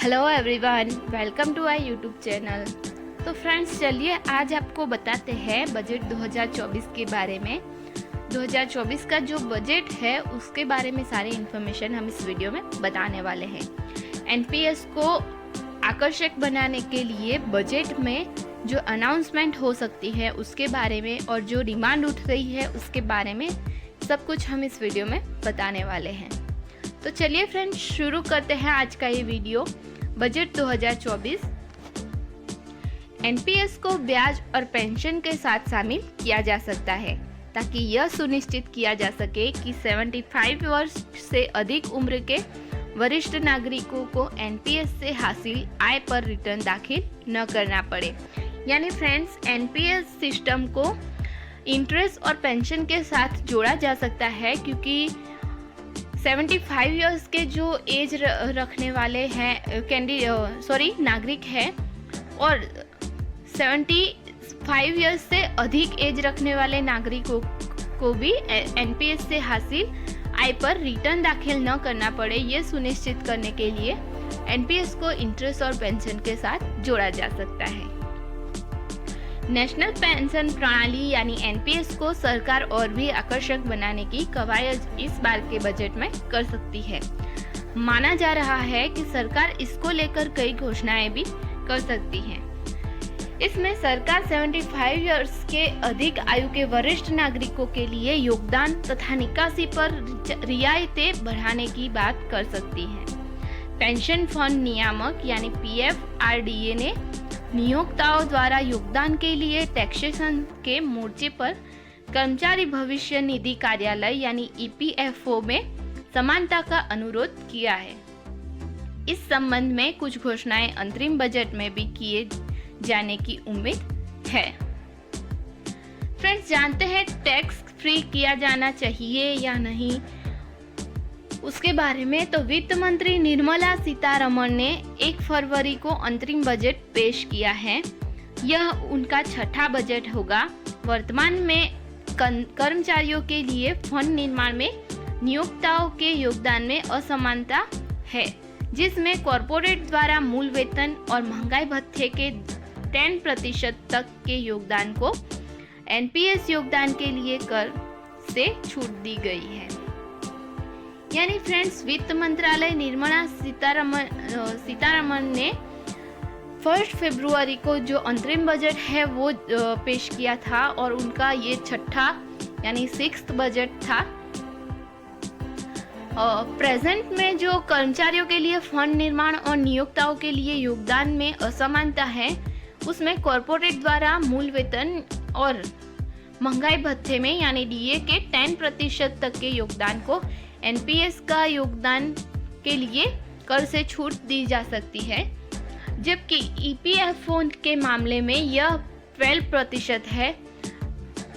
Hello everyone, welcome to our YouTube channel. तो friends, चलिए आज आपको बताते हैं बजट 2024 के बारे में। 2024 का जो बजट है उसके बारे में सारी इन्फॉर्मेशन हम इस वीडियो में बताने वाले हैं। एनपीएस को आकर्षक बनाने के लिए बजट में जो अनाउंसमेंट हो सकती है उसके बारे में और जो डिमांड उठ रही है उसके बारे में सब कुछ हम इस वीडियो में बताने वाले हैं। तो चलिए फ्रेंड्स, शुरू करते हैं आज का ये वीडियो। बजट 2024। एनपीएस को ब्याज और पेंशन के साथ शामिल किया जा सकता है ताकि यह सुनिश्चित किया जा सके कि 75 वर्ष से अधिक उम्र के वरिष्ठ नागरिकों को एनपीएस से हासिल आय पर रिटर्न दाखिल न करना पड़े। यानी फ्रेंड्स, एनपीएस सिस्टम को इंटरेस्ट और पेंशन के साथ जोड़ा जा सकता है क्योंकि 75 इयर्स के जो एज रखने वाले हैं नागरिक हैं और 75 इयर्स से अधिक एज रखने वाले नागरिकों को भी एनपीएस से हासिल आय पर रिटर्न दाखिल न करना पड़े, ये सुनिश्चित करने के लिए एनपीएस को इंटरेस्ट और पेंशन के साथ जोड़ा जा सकता है। नेशनल पेंशन प्रणाली यानी एनपीएस को सरकार और भी आकर्षक बनाने की कवायद इस बार के बजट में कर सकती है। माना जा रहा है कि सरकार इसको लेकर कई घोषणाएं भी कर सकती है। इसमें सरकार 75 इयर्स के अधिक आयु के वरिष्ठ नागरिकों के लिए योगदान तथा निकासी पर रियायतें बढ़ाने की बात कर सकती है। पेंशन फंड नियामक यानी पीएफआरडीए ने नियोक्ताओं द्वारा योगदान के लिए टैक्सेशन के मोर्चे पर कर्मचारी भविष्य निधि कार्यालय यानी ईपीएफओ में समानता का अनुरोध किया है। इस संबंध में कुछ घोषणाएं अंतरिम बजट में भी किए जाने की उम्मीद है। फ्रेंड्स, जानते हैं टैक्स फ्री किया जाना चाहिए या नहीं उसके बारे में। तो वित्त मंत्री निर्मला सीतारमण ने 1 फरवरी को अंतरिम बजट पेश किया है। यह उनका छठा बजट होगा। वर्तमान में कर्मचारियों के लिए फंड निर्माण में नियोक्ताओं के योगदान में असमानता है, जिसमें कॉरपोरेट द्वारा मूल वेतन और महंगाई भत्ते के 10% तक के योगदान को एनपीएस योगदान के लिए कर से छूट दी गई है। यानी फ्रेंड्स, वित्त मंत्रालय निर्मला सीतारमण ने 1 फरवरी को जो अंतरिम बजट है वो पेश किया था और उनका ये छठा यानी 6th बजट था। प्रेजेंट में जो कर्मचारियों के लिए फंड निर्माण और नियोक्ताओं के लिए योगदान में असमानता है उसमें कॉरपोरेट द्वारा मूल वेतन और महंगाई भत्ते में यानी डीए के 10% तक के योगदान को एनपीएस का योगदान के लिए कर से छूट दी जा सकती है, जबकि ईपीएफओ के मामले में यह 12% है।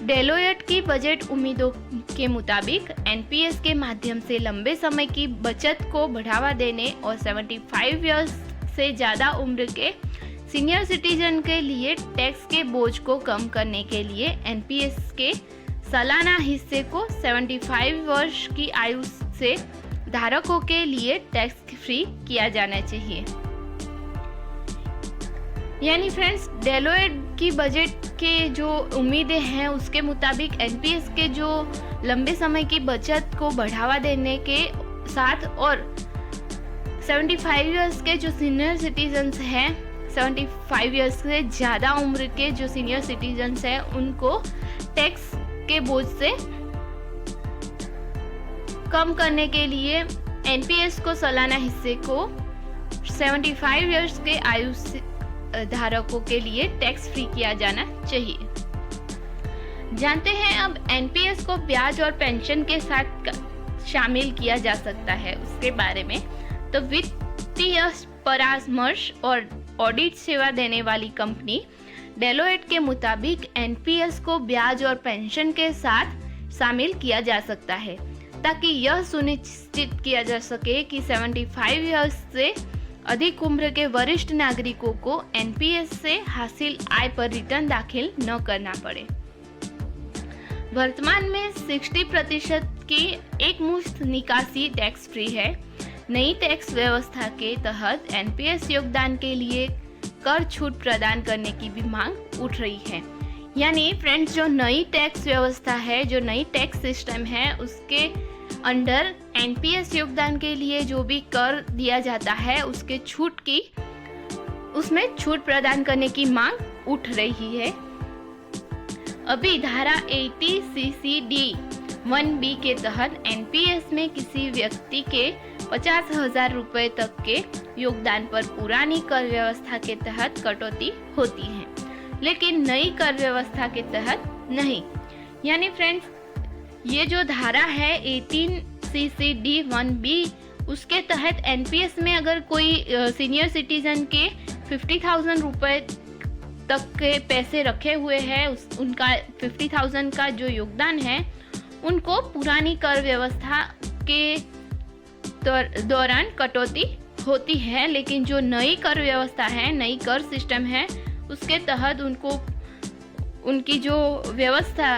डेलोइट की बजट उम्मीदों के मुताबिक एनपीएस के माध्यम से लंबे समय की बचत को बढ़ावा देने और 75 इयर्स से ज़्यादा उम्र के सीनियर सिटीजन के लिए टैक्स के बोझ को कम करने के लिए एनपीएस के सालाना हिस्से को 75 वर्ष की आयु से धारकों के लिए टैक्स फ्री किया जाना चाहिए। यानी फ्रेंड्स, डेलोइट की बजट के जो उम्मीदें हैं उसके मुताबिक एनपीएस के जो लंबे समय की बचत को बढ़ावा देने के साथ और 75 इयर्स के जो सीनियर सिटीजन्स हैं, 75 इयर्स से ज़्यादा उम्र के जो सीनियर सिटीजन्स हैं उनको टैक्स के बोझ से कम करने के लिए एनपीएस को सालाना हिस्से को 75 इयर्स के आयु धारकों के लिए टैक्स फ्री किया जाना चाहिए। जानते हैं अब एनपीएस को ब्याज और पेंशन के साथ शामिल किया जा सकता है उसके बारे में। तो वित्तीय परामर्श और ऑडिट सेवा देने वाली कंपनी डेलोइट के मुताबिक एनपीएस को ब्याज और पेंशन के साथ शामिल किया जा सकता है ताकि यह सुनिश्चित किया जा सके कि 75 इयर्स से अधिक उम्र के वरिष्ठ नागरिकों को एनपीएस से हासिल आय पर रिटर्न दाखिल न करना पड़े। वर्तमान में 60% की एक मुश्त निकासी टैक्स फ्री है, नई टैक्स व्यवस्था के तहत एनपीएस योगदान के लिए कर छूट प्रदान करने की भी मांग उठ रही है। यानी फ्रेंड्स, जो नई टैक्स व्यवस्था है, जो नई टैक्स सिस्टम है, उसके अंडर एनपीएस योगदान के लिए जो भी कर दिया जाता है उसके उसमें छूट प्रदान करने की मांग उठ रही है। अभी धारा 80 CCD 1B के तहत एनपीएस में किसी व्यक्ति के 50,000 रुपये तक के योगदान पर पुरानी कर व्यवस्था के तहत कटौती होती है, लेकिन नई कर व्यवस्था के तहत नहीं। यानी फ्रेंड्स, ये जो धारा है 18 CCD 1B, उसके तहत एनपीएस में अगर कोई सीनियर सिटीजन के 50,000 रुपये तक के पैसे रखे हुए हैं, उनका 50,000 का जो योगदान है, उनको पुरानी कर व्यवस्था के दौरान कटौती होती है, लेकिन जो नई कर व्यवस्था है, नई कर सिस्टम है, उसके तहत उनकी जो व्यवस्था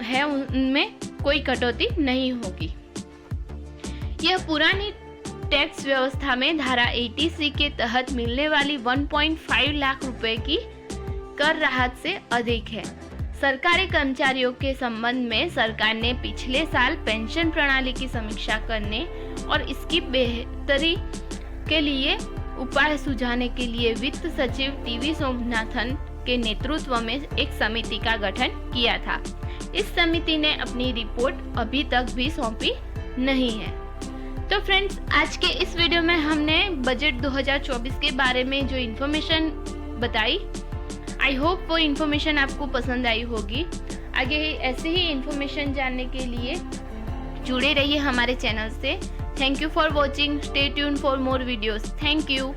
है उनमें कोई कटौती नहीं होगी। यह पुरानी टैक्स व्यवस्था में धारा 80C के तहत मिलने वाली 1.5 लाख रुपए की कर राहत से अधिक है। सरकारी कर्मचारियों के संबंध में सरकार ने पिछले साल पेंशन प्रणाली की समीक्षा करने और इसकी बेहतरी के लिए उपाय सुझाने के लिए वित्त सचिव टीवी सोमनाथन के नेतृत्व में एक समिति का गठन किया था। इस समिति ने अपनी रिपोर्ट अभी तक भी सौंपी नहीं है। तो फ्रेंड्स, आज के इस वीडियो में हमने बजट 2024 के बारे में जो इन्फॉर्मेशन बताई, आई होप वो इन्फॉर्मेशन आपको पसंद आई होगी। आगे ऐसे ही इन्फॉर्मेशन जानने के लिए जुड़े रहिए हमारे चैनल से। Thank you for watching. Stay tune for more videos. Thank you.